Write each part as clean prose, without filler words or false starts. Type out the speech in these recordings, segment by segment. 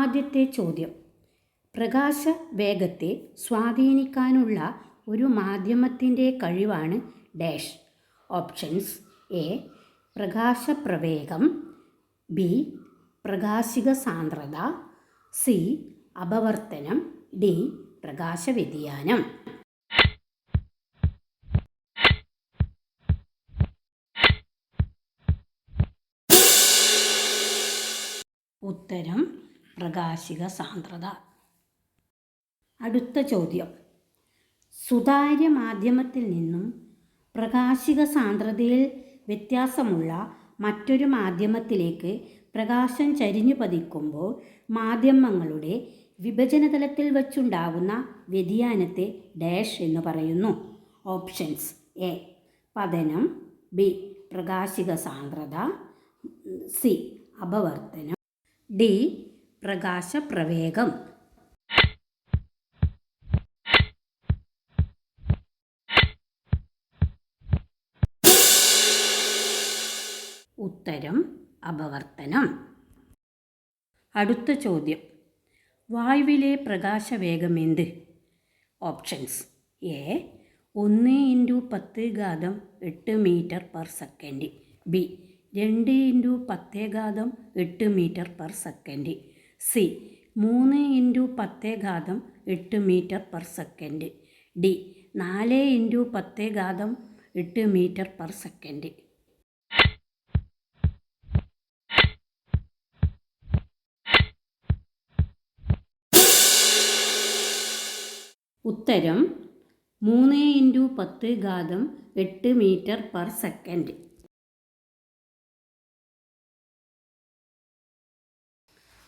ആദ്യത്തെ ചോദ്യം. പ്രകാശ വേഗത്തെ സ്വാധീനിക്കാനുള്ള ഒരു മാധ്യമത്തിൻ്റെ കഴിവാണ് ഡാഷ്. Options: A. പ്രകാശപ്രവേഗം, ബി. പ്രകാശിക സാന്ദ്രത, സി. അപവർത്തനം, ഡി. പ്രകാശവ്യതിയാനം. ഉത്തരം പ്രകാശിക സാന്ദ്രത. അടുത്ത ചോദ്യം. സുതാര്യ മാധ്യമത്തിൽ നിന്നും പ്രകാശിക സാന്ദ്രതയിൽ വ്യത്യാസമുള്ള മറ്റൊരു മാധ്യമത്തിലേക്ക് പ്രകാശം ചരിഞ്ഞു പതിക്കുമ്പോൾ മാധ്യമങ്ങളുടെ വിഭജനതലത്തിൽ വച്ചുണ്ടാകുന്ന വ്യതിയാനത്തെ ഡാഷ് എന്ന് പറയുന്നു. Options: A. പതനം, ബി. പ്രകാശിക സാന്ദ്രത, സി. അപവർത്തനം, ഡി. പ്രകാശപ്രവേഗം. ഉത്തരം അപവർത്തനം. അടുത്ത ചോദ്യം. വായുവിലെ പ്രകാശവേഗം എന്ത്? Options: A. 1×10⁸ metre second, B. 2×10⁸ metre second, C. 3×10⁸ metre second, D. 4×10⁸ metre second. ഉത്തരം 3×10⁸ മീറ്റർ/സെക്കൻഡ്.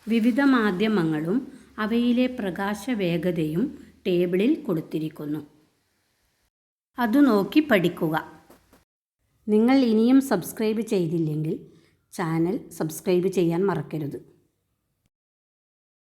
വിവിധ മാധ്യമങ്ങളും അവയിലെ പ്രകാശവേഗതയും ടേബിളിൽ കൊടുത്തിരിക്കുന്നു. അത് നോക്കി പഠിക്കുക. നിങ്ങൾ ഇനിയും സബ്സ്ക്രൈബ് ചെയ്തില്ലെങ്കിൽ ചാനൽ സബ്സ്ക്രൈബ് ചെയ്യാൻ മറക്കരുത്.